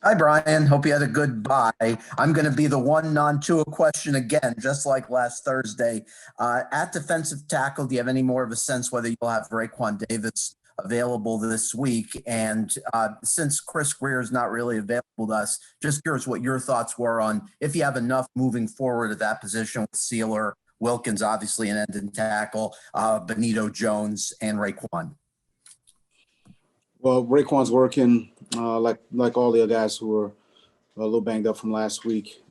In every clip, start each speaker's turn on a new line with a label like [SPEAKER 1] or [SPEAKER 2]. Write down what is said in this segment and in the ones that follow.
[SPEAKER 1] Hi, Brian. Hope you had a good bye. I'm going to be the one non-Tua question again, just like last Thursday. At defensive tackle, do you have any more of a sense whether you'll have Raekwon Davis available this week? And since Chris Greer is not really available to us, just curious what your thoughts were on if you have enough moving forward at that position with Sealer, Wilkins, obviously an end and tackle, Benito Jones, and Raekwon.
[SPEAKER 2] Well, Raekwon's working like all the other guys who were a little banged up from last week,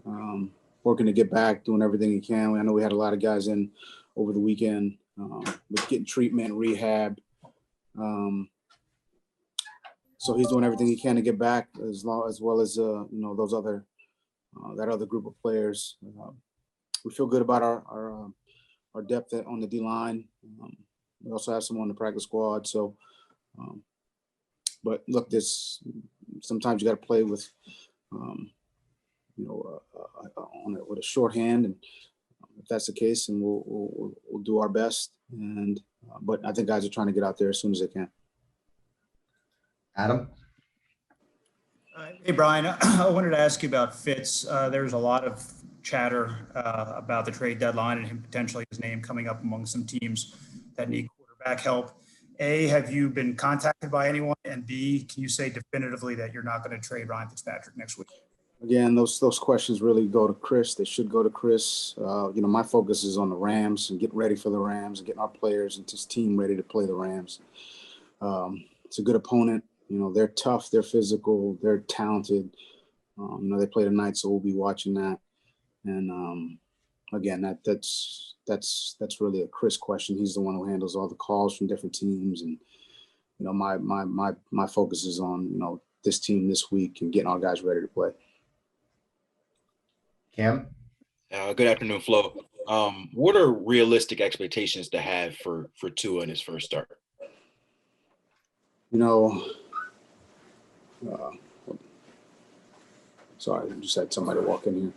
[SPEAKER 2] working to get back, doing everything he can. I know we had a lot of guys in over the weekend with getting treatment, rehab. So he's doing everything he can to get back, as well as those other that other group of players. We feel good about our depth on the D line. We also have some on the practice squad. So, but look, sometimes you got to play with with a shorthand, and if that's the case, and we'll do our best. And but I think guys are trying to get out there as soon as they can.
[SPEAKER 3] Adam?
[SPEAKER 4] Hey, Brian, I wanted to ask you about Fitz. There's a lot of chatter about the trade deadline and him potentially his name coming up among some teams that need quarterback help. A, have you been contacted by anyone? And B, can you say definitively that you're not going to trade Ryan Fitzpatrick next week?
[SPEAKER 2] Again, those questions really go to Chris. They should go to Chris. My focus is on the Rams and getting ready for the Rams and getting our players and his team ready to play the Rams. It's a good opponent. They're tough, they're physical, they're talented. They play tonight, so we'll be watching that. And again, that's really a Chris question. He's the one who handles all the calls from different teams, and my focus is on this team this week and getting our guys ready to play.
[SPEAKER 3] Cam?
[SPEAKER 5] Good afternoon, Flo. What are realistic expectations to have for Tua in his first start?
[SPEAKER 2] Sorry, I just had somebody walk in here.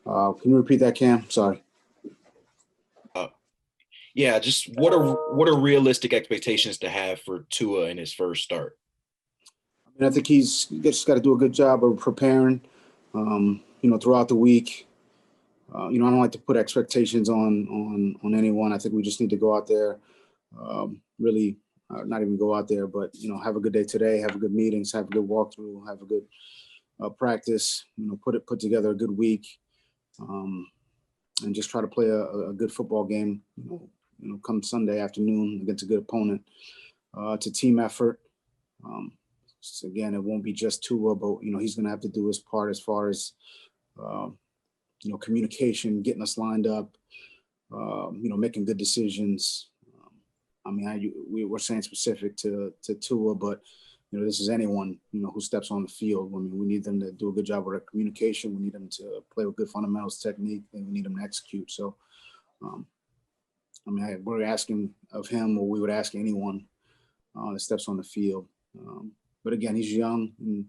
[SPEAKER 2] Can you repeat that, Cam? Sorry.
[SPEAKER 5] Yeah, just what are realistic expectations to have for Tua in his first start?
[SPEAKER 2] I think he's just got to do a good job of preparing, throughout the week. I don't like to put expectations on anyone. I think we just need to go out there, really not even go out there, but, have a good day today, have a good meetings, have a good walkthrough, have a good practice, put together a good week, and just try to play a good football game, come Sunday afternoon against a good opponent. It's a team effort. So again, it won't be just Tua, but, he's going to have to do his part as far as, communication, getting us lined up, making good decisions. We were saying specific to Tua, but, this is anyone, who steps on the field. We need them to do a good job with their communication. We need them to play with good fundamentals, technique, and we need them to execute. So, we're asking of him, or we would ask anyone that steps on the field. But again, he's young, and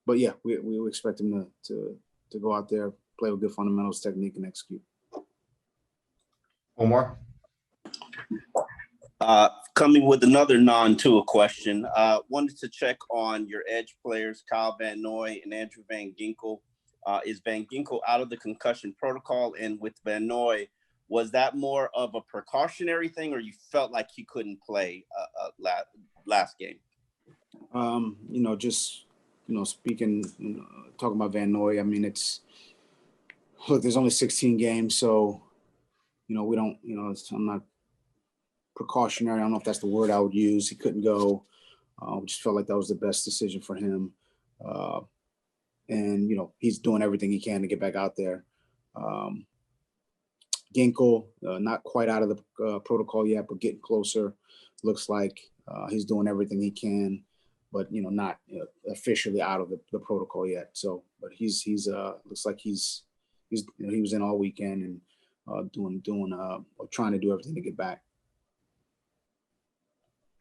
[SPEAKER 2] but yeah, we expect him to go out there, play with good fundamentals, technique, and execute.
[SPEAKER 3] One more.
[SPEAKER 6] Coming with another non-Tua question. Wanted to check on your edge players, Kyle Van Noy and Andrew Van Ginkel. Is Van Ginkel out of the concussion protocol? And with Van Noy, was that more of a precautionary thing, or you felt like he couldn't play last game?
[SPEAKER 2] Speaking, talking about Van Noy, there's only 16 games, so, we don't, I'm not precautionary. I don't know if that's the word I would use. He couldn't go. We just felt like that was the best decision for him. And, he's doing everything he can to get back out there. Ginkel, not quite out of the protocol yet, but getting closer. Looks like he's doing everything he can, but, not officially out of the protocol yet. So, but he's looks like he was in all weekend and trying to do everything to get back.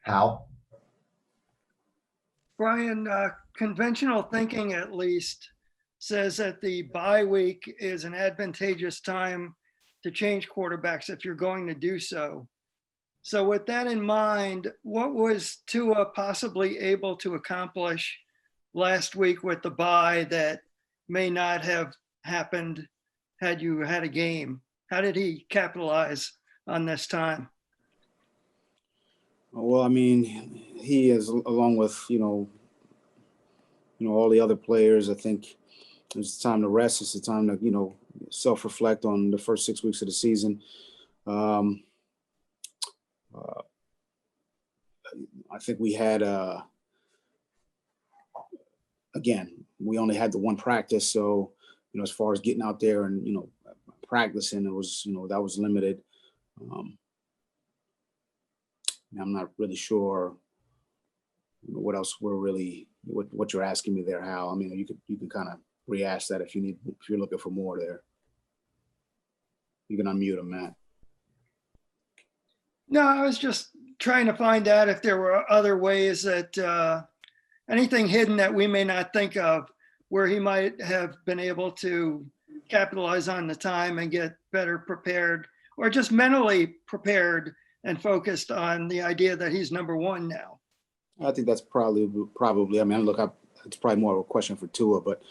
[SPEAKER 3] Hal?
[SPEAKER 7] Brian, conventional thinking at least says that the bye week is an advantageous time to change quarterbacks if you're going to do so. So with that in mind, what was Tua possibly able to accomplish last week with the bye that may not have happened had you had a game? How did he capitalize on this time?
[SPEAKER 2] Well, I mean, he is along with all the other players. I think it's time to rest. It's the time to self-reflect on the first 6 weeks of the season. I think we had again, we only had the one practice, so as far as getting out there and practicing, it was that was limited. I'm not really sure what else what you're asking me there, Hal. I mean, you can kind of re-ask that if you're looking for more there. You can unmute him, Matt.
[SPEAKER 7] No, I was just trying to find out if there were other ways that anything hidden that we may not think of where he might have been able to capitalize on the time and get better prepared, or just mentally prepared and focused on the idea that he's number one now.
[SPEAKER 2] I think that's probably. I mean, look, it's probably more of a question for Tua, but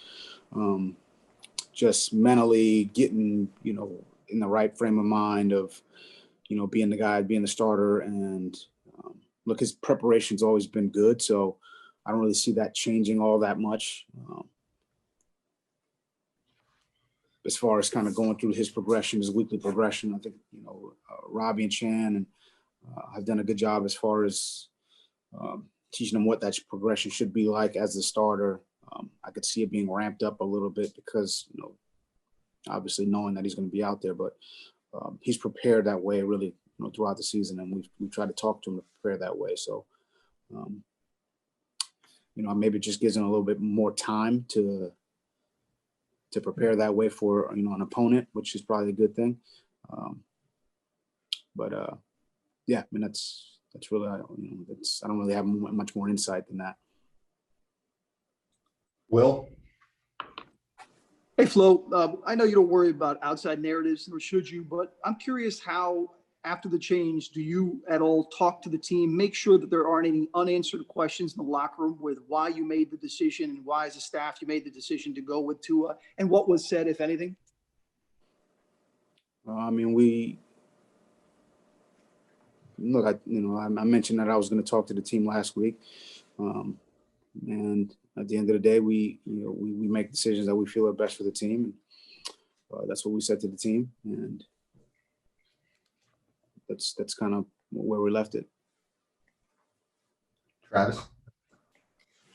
[SPEAKER 2] just mentally getting, in the right frame of mind of, being the guy, being the starter, and look, his preparation's always been good, so I don't really see that changing all that much. As far as kind of going through his progression, his weekly progression, I think Robbie and Chan and have done a good job as far as teaching him what that progression should be like as the starter. I could see it being ramped up a little bit because obviously knowing that he's going to be out there, but he's prepared that way really throughout the season, and we've tried to talk to him to prepare that way. So maybe it just gives him a little bit more time to prepare that way for an opponent, which is probably a good thing. Yeah, I mean that's really I don't really have much more insight than that.
[SPEAKER 3] Will?
[SPEAKER 8] Hey, Flo, I know you don't worry about outside narratives, nor should you, but I'm curious how, after the change, do you at all talk to the team, make sure that there aren't any unanswered questions in the locker room with why you made the decision and why, as a staff, you made the decision to go with Tua, and what was said, if anything?
[SPEAKER 2] I mean, I mentioned that I was going to talk to the team last week, and at the end of the day, we make decisions that we feel are best for the team, and that's what we said to the team, and that's kind of where we left it.
[SPEAKER 3] Travis?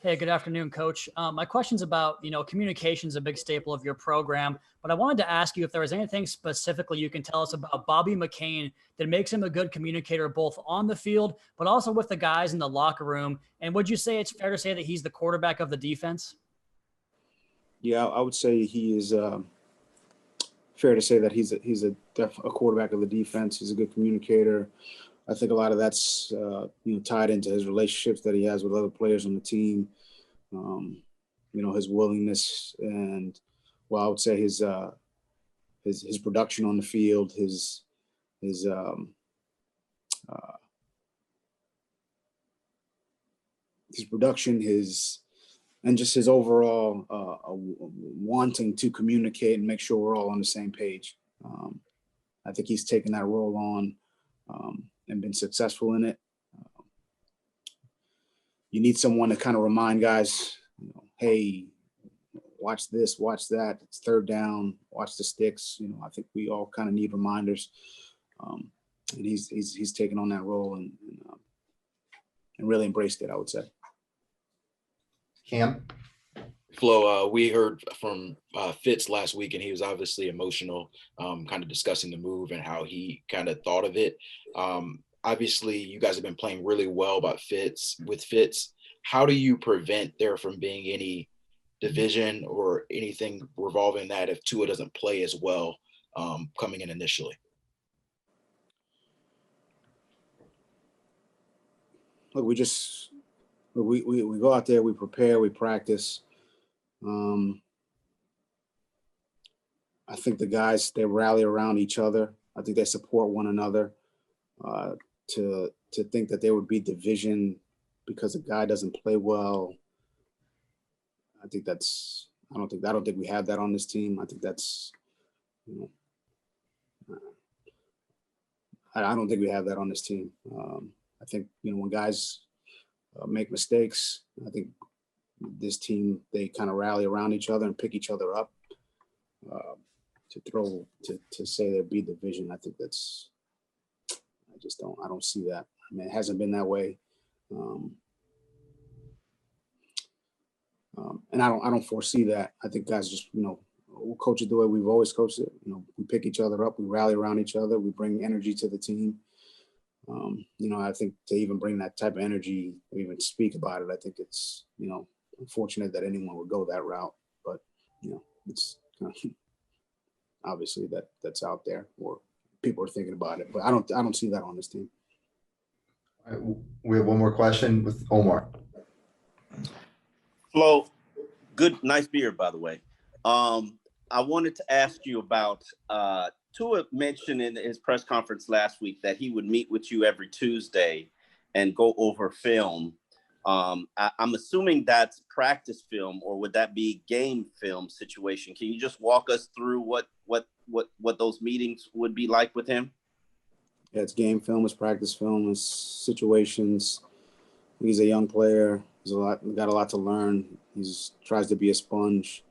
[SPEAKER 9] Hey, good afternoon, Coach. My question's about, communication is a big staple of your program, but I wanted to ask you if there was anything specifically you can tell us about Bobby McCain that makes him a good communicator, both on the field, but also with the guys in the locker room. And would you say it's fair to say that he's the quarterback of the defense?
[SPEAKER 2] Yeah, I would say he is fair to say that he's a quarterback of the defense. He's a good communicator. I think a lot of that's tied into his relationships that he has with other players on the team. His willingness and, well, I would say his production on the field, his production, and just his overall wanting to communicate and make sure we're all on the same page. I think he's taken that role on and been successful in it. You need someone to kind of remind guys, hey, watch this, watch that. It's third down, watch the sticks. I think we all kind of need reminders. And he's taken on that role and really embraced it, I would say.
[SPEAKER 3] Cam?
[SPEAKER 5] Flo, we heard from Fitz last week, and he was obviously emotional, kind of discussing the move and how he kind of thought of it. Obviously, you guys have been playing really well with Fitz. How do you prevent there from being any division or anything revolving that if Tua doesn't play as well coming in initially?
[SPEAKER 2] Look, we go out there, we prepare, we practice. I think the guys, they rally around each other. I think they support one another. to think that there would be division because a guy doesn't play well, I don't think we have that on this team. I think that's, you know, I don't think we have that on this team. I think, when guys make mistakes, I think this team, they kind of rally around each other and pick each other up. To say there'd be division, I think I don't see that. I mean, it hasn't been that way. And I don't foresee that. I think guys just, we'll coach it the way we've always coached it. We pick each other up, we rally around each other, we bring energy to the team. I think to even bring that type of energy, or even speak about it, I think it's, unfortunate that anyone would go that route. But, it's kind of obviously that's out there, or people are thinking about it. But I don't see that on this team.
[SPEAKER 3] All right, we have one more question with Omar.
[SPEAKER 6] Flo, nice beer, by the way. I wanted to ask you about Tua mentioned in his press conference last week that he would meet with you every Tuesday and go over film. I'm assuming that's practice film, or would that be game film situation? Can you just walk us through what those meetings would be like with him?
[SPEAKER 2] Yeah, it's game film, it's practice film, it's situations. He's a young player. He's got a lot to learn. Tries to be a sponge.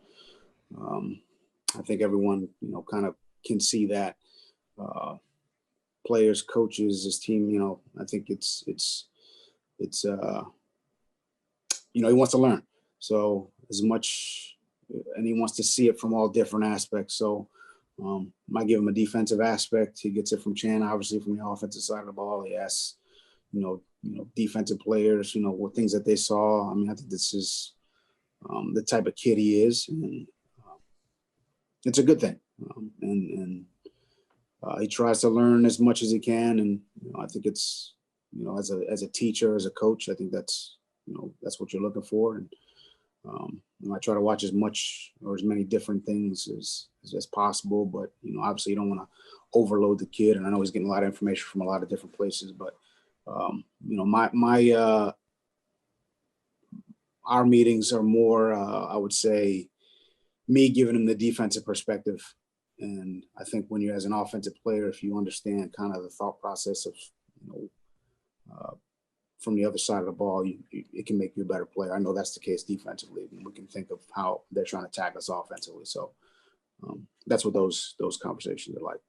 [SPEAKER 2] I think everyone, kind of can see that. Players, coaches, his team, I think it's he wants to learn. So as much, and he wants to see it from all different aspects. So might give him a defensive aspect. He gets it from Chan, obviously from the offensive side of the ball. He asks, defensive players, what things that they saw. I mean, I think this is the type of kid he is, and it's a good thing. And he tries to learn as much as he can. And I think it's, as a teacher, as a coach, I think that's what you're looking for. And I try to watch as much or as many different things as possible. But obviously, you don't want to overload the kid. And I know he's getting a lot of information from a lot of different places. But our meetings are more, I would say, me giving him the defensive perspective. And I think when you're as an offensive player, if you understand kind of the thought process of, from the other side of the ball, it can make you a better player. I know that's the case defensively. We can think of how they're trying to attack us offensively. So that's what those conversations are like.